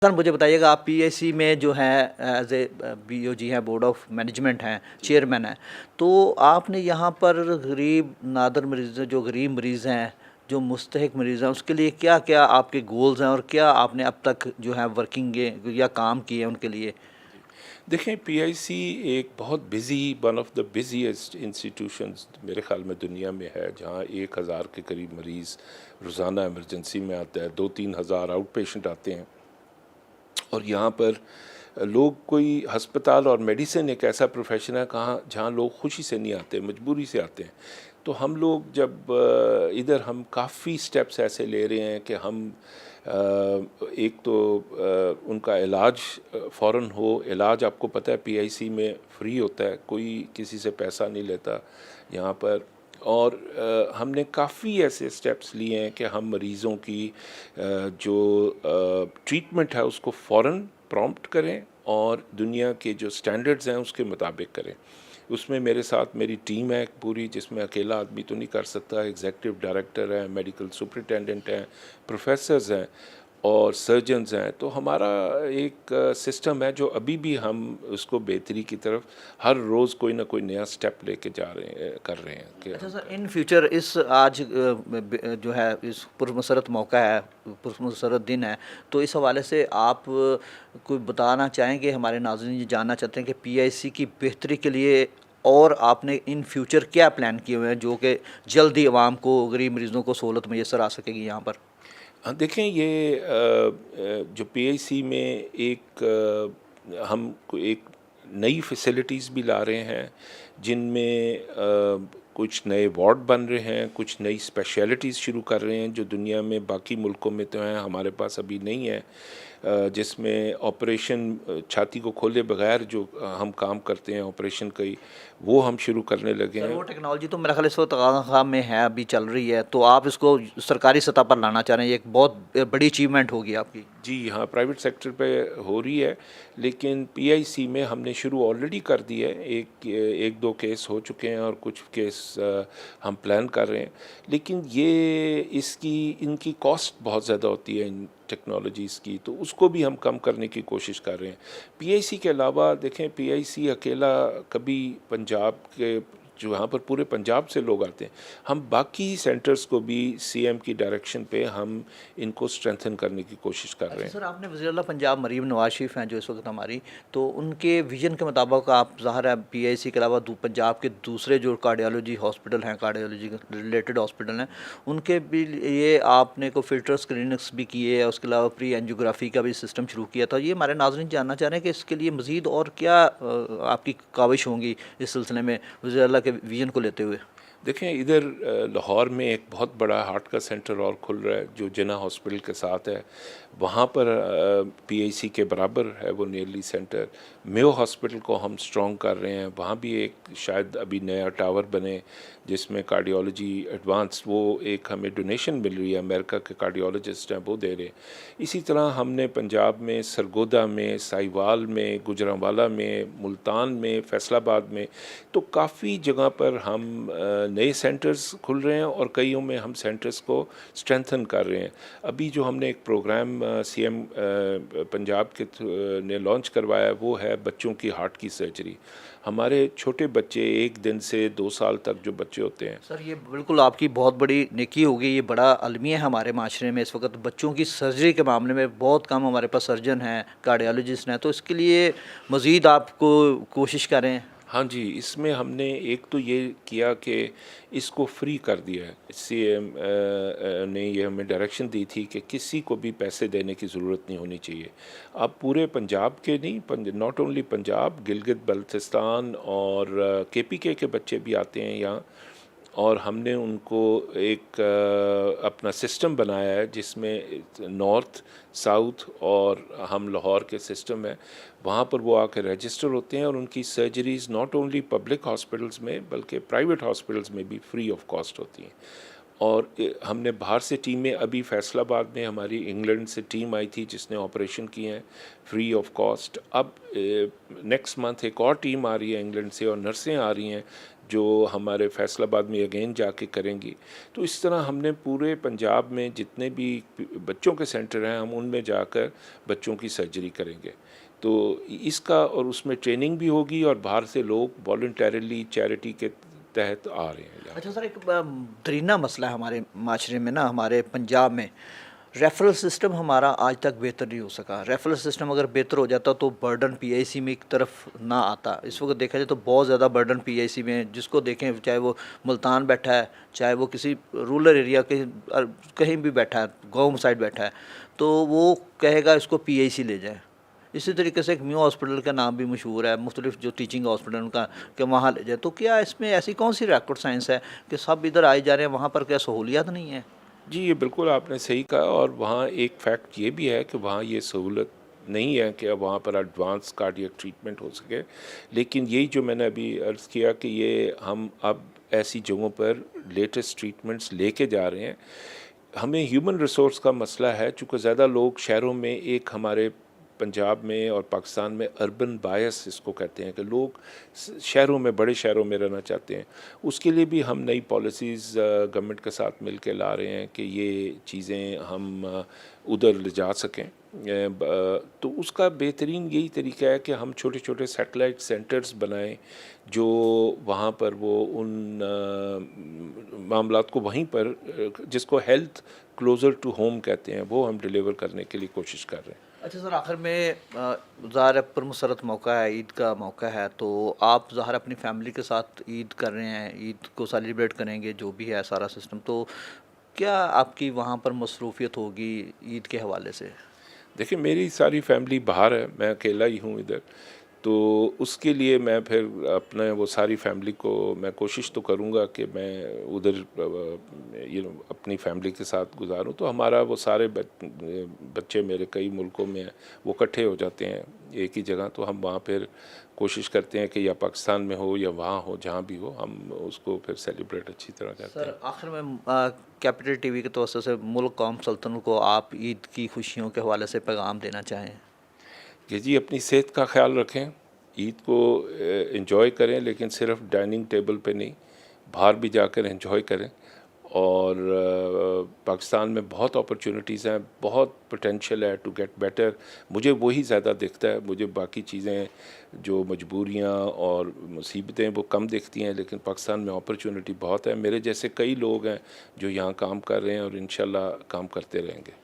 سر مجھے بتائیے گا، آپ پی ایس سی میں جو ہیں ایز اے بی او جی ہیں، بورڈ آف مینجمنٹ ہیں، چیئرمین ہیں، تو آپ نے یہاں پر غریب نادر مریض جو غریب مریض ہیں، جو مستحق مریض ہیں، اس کے لیے کیا کیا آپ کے گولز ہیں اور کیا آپ نے اب تک جو ہے ورکنگ یا کام کیے ہیں ان کے لیے؟ دیکھیں، پی آئی سی ایک بہت busy, one of the busiest institutions میرے خیال میں دنیا میں ہے، جہاں 1,000 کے قریب مریض روزانہ ایمرجنسی میں آتا ہے، 2-3 ہزار آؤٹ پیشنٹ آتے ہیں، اور یہاں پر لوگ کوئی ہسپتال اور میڈیسن ایک ایسا پروفیشن ہے جہاں لوگ خوشی سے نہیں آتے، مجبوری سے آتے ہیں۔ تو ہم لوگ جب ادھر ہم کافی سٹیپس ایسے لے رہے ہیں کہ ہم ایک تو ان کا علاج فوراً ہو۔ علاج آپ کو پتہ ہے پی آئی سی میں فری ہوتا ہے، کوئی کسی سے پیسہ نہیں لیتا یہاں پر، اور ہم نے کافی ایسے سٹیپس لیے ہیں کہ ہم مریضوں کی جو ٹریٹمنٹ ہے اس کو فوراً پرومپٹ کریں اور دنیا کے جو سٹینڈرڈز ہیں اس کے مطابق کریں۔ اس میں میرے ساتھ میری ٹیم ہے پوری، جس میں اکیلا آدمی تو نہیں کر سکتا۔ ایگزیکٹو ڈائریکٹر ہیں، میڈیکل سپرنٹینڈنٹ ہیں، پروفیسرز ہیں اور سرجنز ہیں۔ تو ہمارا ایک سسٹم ہے جو ابھی بھی ہم اس کو بہتری کی طرف ہر روز کوئی نہ کوئی نیا سٹیپ لے کے جا رہے ہیں، کر رہے ہیں کہ اچھا ہم سر، ان فیوچر اس آج جو ہے اس پرمسرت موقع ہے، پرمسرت دن ہے، تو اس حوالے سے آپ کوئی بتانا چاہیں گے؟ ہمارے ناظرین یہ جاننا چاہتے ہیں کہ پی آئی سی کی بہتری کے لیے اور آپ نے ان فیوچر کیا پلان کیے ہوئے ہیں جو کہ جلدی عوام کو، غریب مریضوں کو سہولت میسر آ سکے گی یہاں پر؟ ہاں دیکھیں، یہ جو پی آئی سی میں ہم ایک نئی فیسلٹیز بھی لا رہے ہیں، جن میں کچھ نئے وارڈ بن رہے ہیں، کچھ نئی اسپیشلٹیز شروع کر رہے ہیں جو دنیا میں باقی ملکوں میں تو ہیں، ہمارے پاس ابھی نہیں ہے، جس میں آپریشن چھاتی کو کھولے بغیر جو ہم کام کرتے ہیں آپریشن کی، وہ ہم شروع کرنے لگے سر ہیں۔ وہ ٹیکنالوجی تو میرا خیال اس وقت خام میں ہے، ابھی چل رہی ہے، تو آپ اس کو سرکاری سطح پر لانا چاہ رہے ہیں، یہ ایک بہت بڑی اچیومنٹ ہوگی آپ کی۔ جی ہاں، پرائیویٹ سیکٹر پہ ہو رہی ہے، لیکن پی آئی سی میں ہم نے شروع آلریڈی کر دی ہے۔ ایک دو کیس ہو چکے ہیں اور کچھ کیس ہم پلان کر رہے ہیں، لیکن ان کی کاسٹ بہت زیادہ ہوتی ہے ان ٹیکنالوجیز کی، تو اس کو بھی ہم کم کرنے کی کوشش کر رہے ہیں۔ پی آئی سی کے علاوہ دیکھیں، پی آئی سی اکیلا کبھی پنجاب کے، جو یہاں پر پورے پنجاب سے لوگ آتے ہیں، ہم باقی سینٹرز کو بھی سی ایم کی ڈائریکشن پہ ہم ان کو اسٹرینتھن کرنے کی کوشش کر رہے اچھا ہیں۔ سر، آپ نے وزیر اعلیٰ پنجاب مریم نواز شریف ہیں جو اس وقت ہماری، تو ان کے ویژن کے مطابق آپ ظاہر ہے پی آئی سی کے علاوہ پنجاب کے دوسرے جو کارڈیالوجی ہاسپٹل ہیں، کارڈیالوجی ریلیٹڈ ہاسپٹل ہیں، ان کے بھی یہ آپ نے کو فلٹر اسکریننگس بھی کیے ہے، اس کے علاوہ پری اینجیوگرافی کا بھی سسٹم شروع کیا تھا۔ یہ ہمارے ناظرین جاننا چاہ رہے ہیں کہ اس کے لیے مزید اور کیا آپ کی کاوش ہوں گی اس سلسلے میں وزیر اعلیٰ کے ویژن کو لیتے ہوئے؟ دیکھیں، ادھر لاہور میں ایک بہت بڑا ہارٹ کا سینٹر اور کھل رہا ہے جو جنا ہاسپٹل کے ساتھ ہے، وہاں پر پی آئی سی کے برابر ہے وہ نیئرلی سینٹر۔ میو ہاسپٹل کو ہم سٹرونگ کر رہے ہیں، وہاں بھی ایک شاید ابھی نیا ٹاور بنے جس میں کارڈیالوجی ایڈوانس، وہ ایک ہمیں ڈونیشن مل رہی ہے، امریکہ کے کارڈیالوجسٹ ہیں وہ دے رہے ہیں۔ اسی طرح ہم نے پنجاب میں سرگودا میں، ساہیوال میں، گوجرانوالا میں، ملتان میں، فیصل آباد میں، تو کافی جگہ پر ہم نئے سینٹرز کھل رہے ہیں اور کئیوں میں ہم سینٹرز کو اسٹرینتھن کر رہے ہیں۔ ابھی جو ہم نے ایک پروگرام سی ایم پنجاب کے نے لانچ کروایا ہے، وہ ہے بچوں کی ہارٹ کی سرجری۔ ہمارے چھوٹے بچے 1 دن سے 2 سال تک جو بچے ہوتے ہیں۔ سر یہ بالکل آپ کی بہت بڑی نیکی ہوگی، یہ بڑا المیہ ہے ہمارے معاشرے میں اس وقت، بچوں کی سرجری کے معاملے میں بہت کم ہمارے پاس سرجن ہیں، کارڈیالوجسٹ ہیں، تو اس کے لیے مزید آپ کو کوشش کریں۔ ہاں جی، اس میں ہم نے ایک تو یہ کیا کہ اس کو فری کر دیا ہے۔ سی ایم نے یہ ہمیں ڈائریکشن دی تھی کہ کسی کو بھی پیسے دینے کی ضرورت نہیں ہونی چاہیے۔ اب پورے پنجاب کے نہیں، ناٹ اونلی پنجاب، گلگت بلتستان اور کے پی کے بچے بھی آتے ہیں یہاں، اور ہم نے ان کو ایک اپنا سسٹم بنایا ہے جس میں نارتھ، ساؤتھ اور ہم لاہور کے سسٹم ہے، وہاں پر وہ آ کے رجسٹر ہوتے ہیں اور ان کی surgeries not only public hospitals میں بلکہ پرائیویٹ ہاسپٹلز میں بھی فری آف کاسٹ ہوتی ہیں۔ اور ہم نے باہر سے ٹیمیں ابھی فیصل آباد میں ہماری انگلینڈ سے ٹیم آئی تھی جس نے آپریشن کیے ہیں فری آف کاسٹ. اب نیکسٹ منتھ ایک اور ٹیم آ رہی ہے انگلینڈ سے اور نرسیں آ رہی ہیں جو ہمارے فیصل آباد میں اگین جا کے کریں گی. تو اس طرح ہم نے پورے پنجاب میں جتنے بھی بچوں کے سینٹر ہیں ہم ان میں جا کر بچوں کی سرجری کریں گے. تو اس کا اور اس میں ٹریننگ بھی ہوگی اور باہر سے لوگ والنٹیرلی چیریٹی کے تحت آ رہے ہیں. اچھا سر، ایک درینہ مسئلہ ہے ہمارے معاشرے میں نا، ہمارے پنجاب میں ریفرل سسٹم ہمارا آج تک بہتر نہیں ہو سکا. ریفرل سسٹم اگر بہتر ہو جاتا تو برڈن پی آئی سی میں ایک طرف نہ آتا. اس وقت دیکھا جائے تو بہت زیادہ برڈن پی آئی سی میں، جس کو دیکھیں چاہے وہ ملتان بیٹھا ہے، چاہے وہ کسی رورل ایریا کہیں بھی بیٹھا ہے، گاؤں سائڈ بیٹھا ہے، تو وہ کہے گا اس کو پی آئی سی لے جائیں. اسی طریقے سے ایک میو ہاسپٹل کا نام بھی مشہور ہے، مختلف جو ٹیچنگ ہاسپٹل ان کا کہ وہاں لے جائے. تو کیا اس میں ایسی کون سی ریکارڈ سائنس ہے کہ سب ادھر آئے جا رہے ہیں، وہاں پر کیا سہولیات نہیں ہیں؟ جی یہ بالکل آپ نے صحیح کہا. اور وہاں ایک فیکٹ یہ بھی ہے کہ وہاں یہ سہولت نہیں ہے کہ اب وہاں پر ایڈوانس کارڈیک ٹریٹمنٹ ہو سکے. لیکن یہی جو میں نے ابھی عرض کیا کہ یہ ہم اب ایسی جگہوں پر لیٹسٹ ٹریٹمنٹس لے کے جا رہے ہیں. ہمیں ہیومن ریسورس کا مسئلہ ہے چونکہ زیادہ لوگ شہروں میں، ایک ہمارے پنجاب میں اور پاکستان میں اربن بائس اس کو کہتے ہیں کہ لوگ شہروں میں، بڑے شہروں میں رہنا چاہتے ہیں. اس کے لیے بھی ہم نئی پالیسیز گورنمنٹ کے ساتھ مل کے لا رہے ہیں کہ یہ چیزیں ہم ادھر لے جا سکیں. تو اس کا بہترین یہی طریقہ ہے کہ ہم چھوٹے چھوٹے سیٹلائٹ سینٹرز بنائیں جو وہاں پر وہ ان معاملات کو وہیں پر، جس کو ہیلتھ کلوزر ٹو ہوم کہتے ہیں، وہ ہم ڈیلیور کرنے کے لیے کوشش کر رہے ہیں. اچھا سر، آخر میں ظاہر پرمسرت موقع ہے، عید کا موقع ہے، تو آپ ظاہر اپنی فیملی کے ساتھ عید کر رہے ہیں، عید کو سیلیبریٹ کریں گے، جو بھی ہے سارا سسٹم. تو کیا آپ کی وہاں پر مصروفیت ہوگی عید کے حوالے سے؟ دیکھیں میری ساری فیملی باہر ہے، میں اکیلا ہی ہوں ادھر. تو اس کے لیے میں پھر اپنے وہ ساری فیملی کو میں کوشش تو کروں گا کہ میں ادھر اپنی فیملی کے ساتھ گزاروں. تو ہمارا وہ سارے بچے میرے کئی ملکوں میں ہیں، وہ اکٹھے ہو جاتے ہیں ایک ہی جگہ. تو ہم وہاں پھر کوشش کرتے ہیں کہ یا پاکستان میں ہو یا وہاں ہو، جہاں بھی ہو، ہم اس کو پھر سیلیبریٹ اچھی طرح کرتے ہیں. سر آخر میں کیپٹل ٹی وی کے توسط سے ملک قوم سلطنت کو آپ عید کی خوشیوں کے حوالے سے پیغام دینا چاہیں؟ کہ جی اپنی صحت کا خیال رکھیں، عید کو انجوائے کریں، لیکن صرف ڈائننگ ٹیبل پہ نہیں، باہر بھی جا کر انجوائے کریں. اور پاکستان میں بہت اپرچونٹیز ہیں، بہت پوٹینشیل ہے ٹو گیٹ بیٹر. مجھے وہی زیادہ دکھتا ہے، مجھے باقی چیزیں جو مجبوریاں اور مصیبتیں وہ کم دکھتی ہیں، لیکن پاکستان میں اپرچونٹی بہت ہے. میرے جیسے کئی لوگ ہیں جو یہاں کام کر رہے ہیں اور انشاءاللہ کام کرتے رہیں گے.